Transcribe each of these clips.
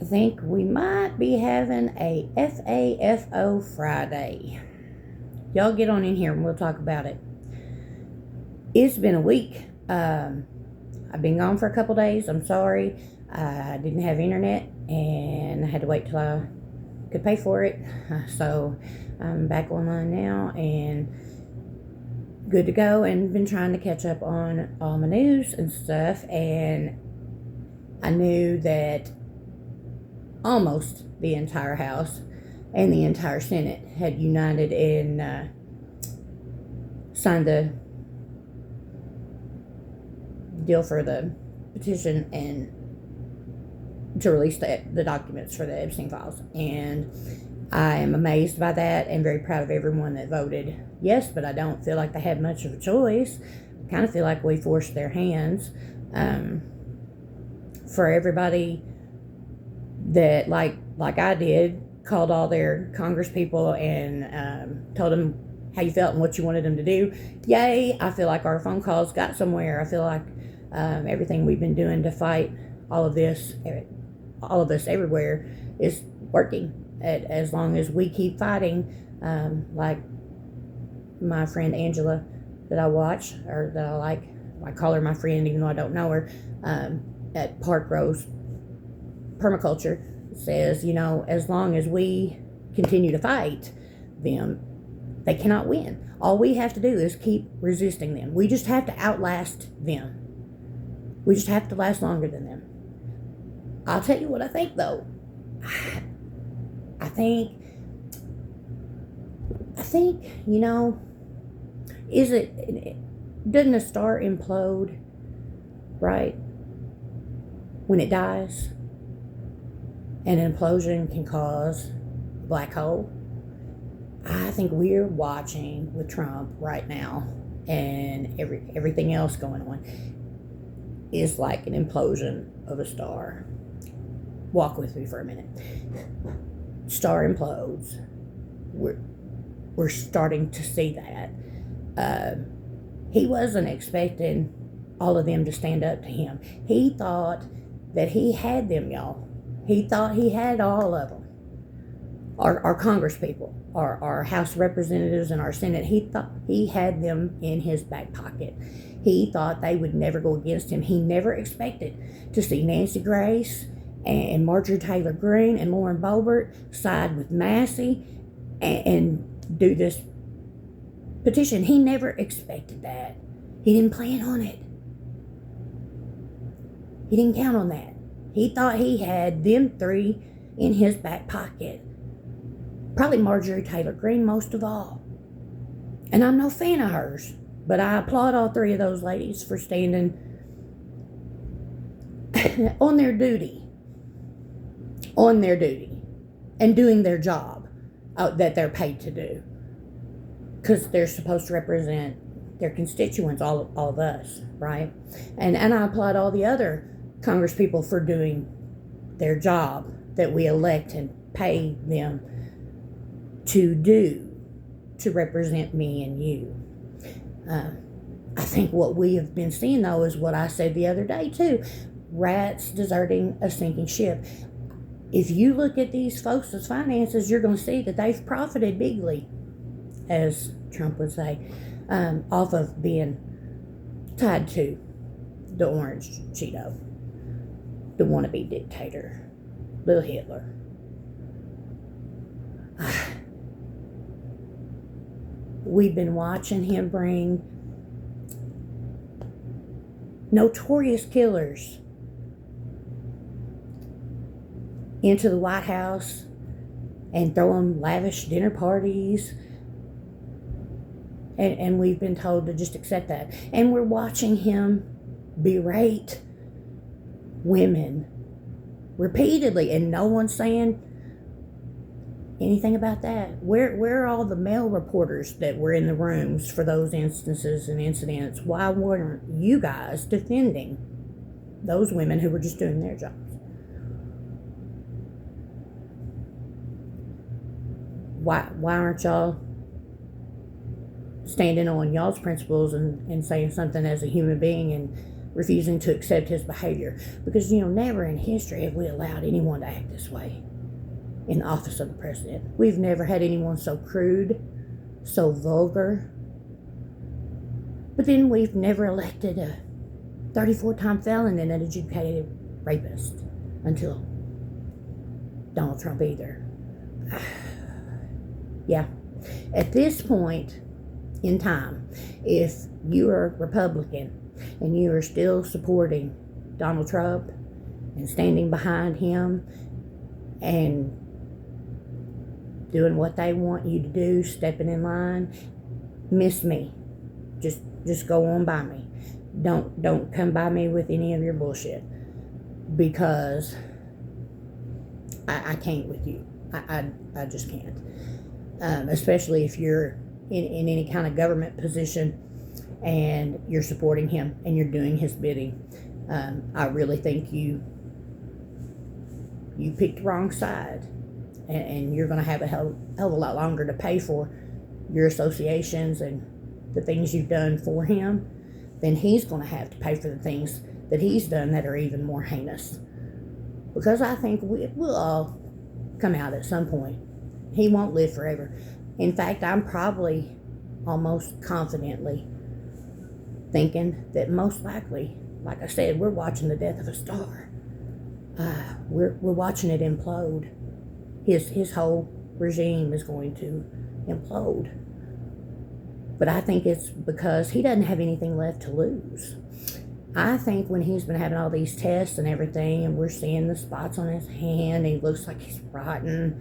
I think we might be having a FAFO Friday. Y'all get on in here and we'll talk about it. It's been a week. I've been gone for a couple days. I'm sorry. I didn't have internet and I had to wait till I could pay for it. So I'm back online now and good to go, and been trying to catch up on all my news and stuff. And I knew that almost the entire House and the entire Senate had united and signed the deal for the petition and to release the documents for the Epstein files. And I am amazed by that and very proud of everyone that voted yes, but I don't feel like they had much of a choice. I kind of feel like we forced their hands. For everybody that, like I did, called all their Congress people and told them how you felt and what you wanted them to do. Yay, I feel like our phone calls got somewhere. I feel like everything we've been doing to fight all of this everywhere is working. As long as we keep fighting, like my friend Angela that I watch, or that I like, I call her my friend even though I don't know her, at Park Rose Permaculture, says, as long as we continue to fight them, they cannot win. All we have to do is keep resisting them. We just have to outlast them. We just have to last longer than them. I'll tell you what I think, though. I think, doesn't a star implode, right, when it dies? An implosion can cause a black hole. I think we're watching with Trump right now, and everything else going on is like an implosion of a star. Walk with me for a minute. Star implodes. We're starting to see that. He wasn't expecting all of them to stand up to him. He thought that he had them, y'all. He thought he had all of them. Our Congress people, our House representatives and our Senate, he thought he had them in his back pocket. He thought they would never go against him. He never expected to see Nancy Grace and Marjorie Taylor Greene and Lauren Boebert side with Massey and do this petition. He never expected that. He didn't plan on it. He didn't count on that. He thought he had them three in his back pocket. Probably Marjorie Taylor Greene most of all. And I'm no fan of hers, but I applaud all three of those ladies for standing on their duty, and doing their job that they're paid to do, because they're supposed to represent their constituents, all of us, right? And I applaud all the other Congress people for doing their job that we elect and pay them to do, to represent me and you. I think what we have been seeing, though, is what I said the other day too: rats deserting a sinking ship. If you look at these folks' finances, you're going to see that they've profited bigly, as Trump would say, off of being tied to the orange Cheeto, the wannabe dictator, little Hitler. We've been watching him bring notorious killers into the White House and throw them lavish dinner parties. And we've been told to just accept that. And we're watching him berate women repeatedly, and no one's saying anything about that. Where are all the male reporters that were in the rooms for those instances and incidents? Why weren't you guys defending those women who were just doing their jobs? Why aren't y'all standing on y'all's principles and saying something as a human being and refusing to accept his behavior. Because, never in history have we allowed anyone to act this way in the office of the president. We've never had anyone so crude, so vulgar. But then we've never elected a 34-time felon and an adjudicated rapist until Donald Trump either. Yeah. At this point in time, if you are Republican and you are still supporting Donald Trump and standing behind him and doing what they want you to do, stepping in line, miss me. Just go on by me. Don't come by me with any of your bullshit, because I can't with you. I just can't. Especially if you're in any kind of government position and you're supporting him and you're doing his bidding. I really think you picked the wrong side, and you're going to have a hell of a lot longer to pay for your associations and the things you've done for him than he's going to have to pay for the things that he's done that are even more heinous. Because I think we'll all come out at some point. He won't live forever. In fact, I'm probably almost confidently thinking that most likely, like I said, we're watching the death of a star. We're watching it implode. His whole regime is going to implode. But I think it's because he doesn't have anything left to lose. I think when he's been having all these tests and everything, and we're seeing the spots on his hand, he looks like he's rotten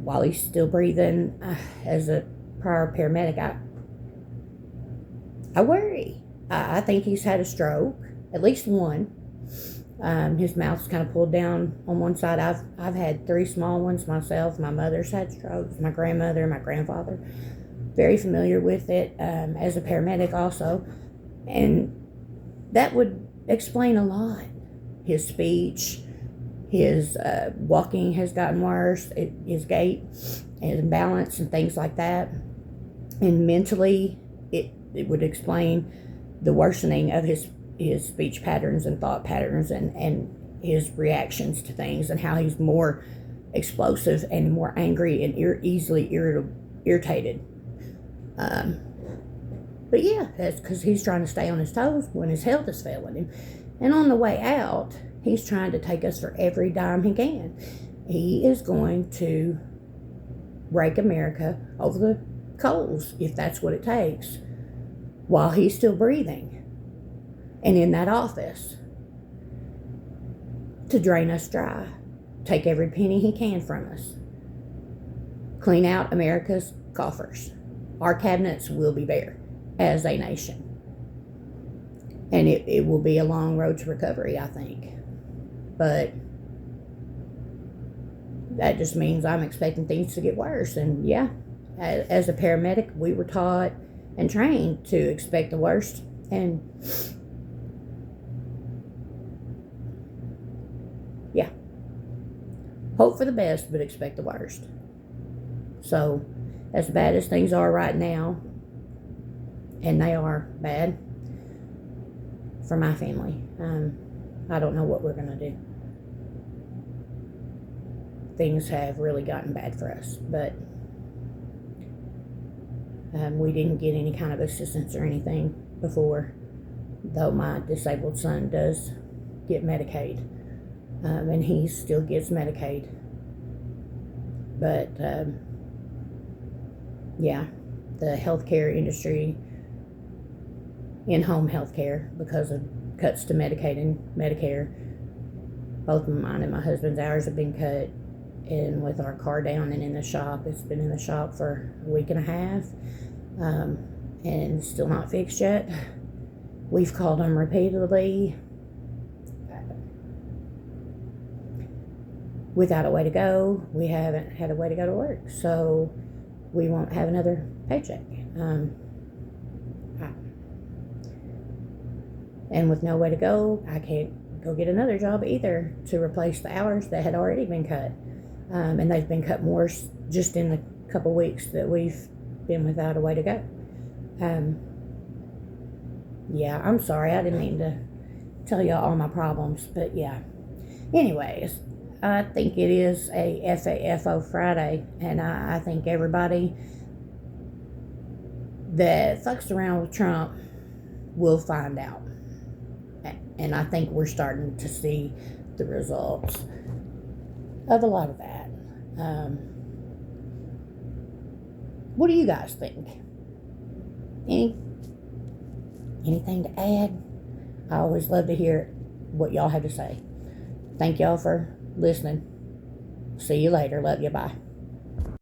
while he's still breathing. As a prior paramedic, I worry. I think he's had a stroke, at least one. His mouth's kind of pulled down on one side. I've had 3 small ones myself. My mother's had strokes, my grandmother, my grandfather. Very familiar with it as a paramedic also. And that would explain a lot. His speech, his walking has gotten worse, his gait, his balance and things like that. And mentally, it would explain the worsening of his speech patterns and thought patterns and his reactions to things, and how he's more explosive and more angry and easily irritated. But yeah, that's because he's trying to stay on his toes when his health is failing him. And on the way out, he's trying to take us for every dime he can. He is going to rake America over the coals, if that's what it takes, while he's still breathing and in that office, to drain us dry, take every penny he can from us, clean out America's coffers. Our cabinets will be bare as a nation. And it will be a long road to recovery, I think. But that just means I'm expecting things to get worse. And yeah, as a paramedic, we were taught and trained to expect the worst. And yeah, hope for the best, but expect the worst. So, as bad as things are right now, and they are bad for my family, I don't know what we're going to do. Things have really gotten bad for us, but we didn't get any kind of assistance or anything before, though my disabled son does get Medicaid, and he still gets Medicaid. But yeah, the healthcare industry, in-home healthcare, because of cuts to Medicaid and Medicare, both of mine and my husband's hours have been cut. And with our car down and in the shop, it's been in the shop for a week and a half, and still not fixed yet. We've called them repeatedly without a way to go. We haven't had a way to go to work, so we won't have another paycheck. And with no way to go, I can't go get another job either to replace the hours that had already been cut. And they've been cut more just in the couple weeks that we've been without a way to go. Yeah, I'm sorry. I didn't mean to tell y'all all my problems. But yeah. Anyways, I think it is a FAFO Friday, and I think everybody that fucks around with Trump will find out. And I think we're starting to see the results of a lot of that. What do you guys think? Anything to add? I always love to hear what y'all have to say. Thank y'all for listening. See you later. Love you. Bye.